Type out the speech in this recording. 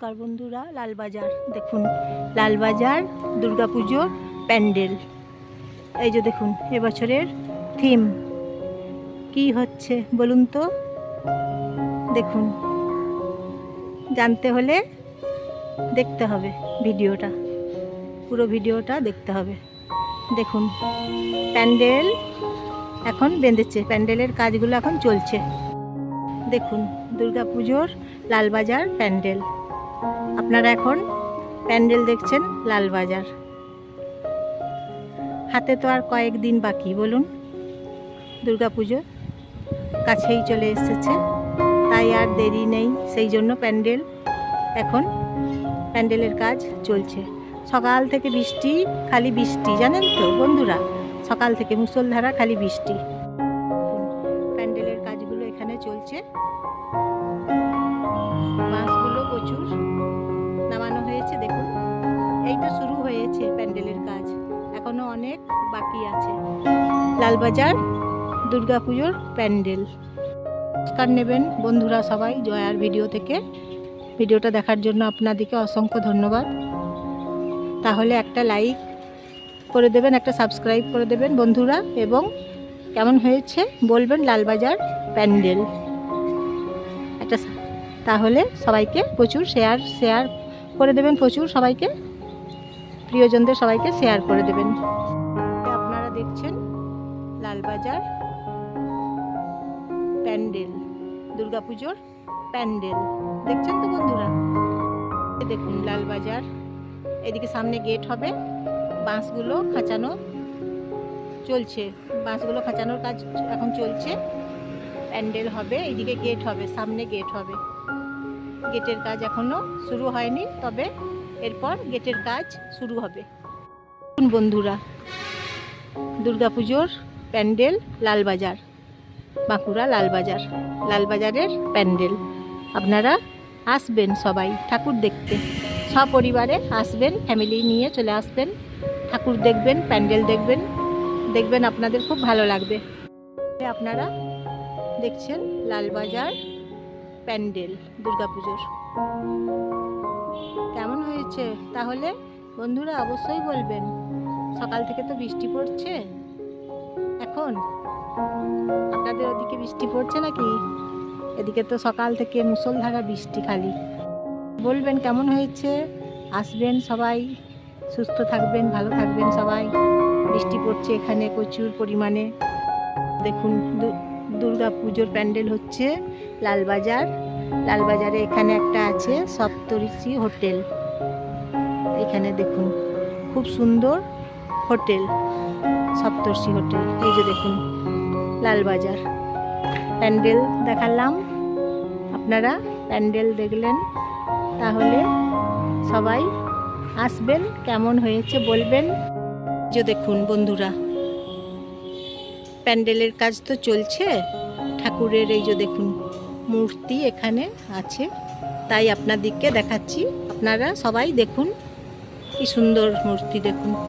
নমস্কার বন্ধুরা, লালবাজার দেখুন, লালবাজার দুর্গাপুজোর প্যান্ডেল। এই যে দেখুন এবছরের থিম কি হচ্ছে বলুন তো। দেখুন, জানতে হলে দেখতে হবে ভিডিওটা, পুরো ভিডিওটা দেখতে হবে। দেখুন প্যান্ডেল এখন বেঁধেছে, প্যান্ডেলের কাজগুলো এখন চলছে। দেখুন দুর্গাপুজোর লালবাজার প্যান্ডেল। আপনারা এখন প্যান্ডেল দেখছেন লালবাজার। হাতে তো আর কয়েকদিন বাকি, বলুন, দুর্গাপুজো কাছেই চলে এসেছে, তাই আর দেরি নেই। সেই জন্য এখন প্যান্ডেলের কাজ চলছে। সকাল থেকে বৃষ্টি, খালি বৃষ্টি, জানেন তো বন্ধুরা, সকাল থেকে মুষলধারা খালি বৃষ্টি। প্যান্ডেলের কাজগুলো এখানে চলছে। বাঁশগুলো প্রচুর নামানো হয়েছে। দেখুন এই তো শুরু হয়েছে প্যান্ডেলের কাজ, এখনো অনেক বাকি আছে। লালবাজার দুর্গাপুজোর প্যান্ডেল। নমস্কার নেবেন বন্ধুরা সবাই জয়ার ভিডিও থেকে। ভিডিওটা দেখার জন্য আপনাদেরকে অসংখ্য ধন্যবাদ। তাহলে একটা লাইক করে দেবেন, একটা সাবস্ক্রাইব করে দেবেন বন্ধুরা, এবং কেমন হয়েছে বলবেন লালবাজার প্যান্ডেল একটা। তাহলে সবাইকে প্রচুর শেয়ার করে দেবেন, প্রচুর সবাইকে, প্রিয়জনদের সবাইকে শেয়ার করে দেবেন। আপনারা দেখছেন লালবাজার প্যান্ডেল, দুর্গাপুজোর প্যান্ডেল দেখছেন তো বন্ধুরা। দেখুন লালবাজার, এদিকে সামনে গেট হবে, বাঁশগুলো খাঁচানো চলছে, বাঁশগুলো খাঁচানোর কাজ এখন চলছে। প্যান্ডেল হবে, এইদিকে গেট হবে, সামনে গেট হবে। গেটের কাজ এখনো শুরু হয়নি, তবে এরপর গেটের কাজ শুরু হবে। বন্ধুরা দুর্গাপুজোর প্যান্ডেল লালবাজার, বাঁকুড়া লালবাজার, লালবাজারের প্যান্ডেল। আপনারা আসবেন সবাই ঠাকুর দেখতে, সপরিবারে আসবেন, ফ্যামিলি নিয়ে চলে আসবেন, ঠাকুর দেখবেন, প্যান্ডেল দেখবেন, আপনাদের খুব ভালো লাগবে। আপনারা দেখছেন লালবাজার প্যান্ডেল দুর্গাপুজোর। কেমন হয়েছে তাহলে বন্ধুরা অবশ্যই বলবেন। সকাল থেকে তো বৃষ্টি পড়ছে, এখন আপনাদের ওদিকে বৃষ্টি পড়ছে নাকি? এদিকে তো সকাল থেকে মুষলধারা বৃষ্টি খালি। বলবেন কেমন হয়েছে, আসবেন সবাই, সুস্থ থাকবেন, ভালো থাকবেন সবাই। বৃষ্টি পড়ছে এখানে প্রচুর পরিমাণে। দেখুন দুর্গাপুজোর প্যান্ডেল হচ্ছে লালবাজার। লালবাজারে এখানে একটা আছে সপ্তর্ষি হোটেল। এখানে দেখুন খুব সুন্দর হোটেল, সপ্তর্ষি হোটেল। এই যে দেখুন লালবাজার প্যান্ডেল দেখালাম, আপনারা প্যান্ডেল দেখলেন। তাহলে সবাই আসবেন, কেমন হয়েছে বলবেন। যে দেখুন বন্ধুরা প্যান্ডেলের কাজ তো চলছে, ঠাকুরের এই যে দেখুন মূর্তি এখানে আছে, তাই আপনাদেরকে দেখাচ্ছি। আপনারা সবাই দেখুন কি সুন্দর মূর্তি, দেখুন।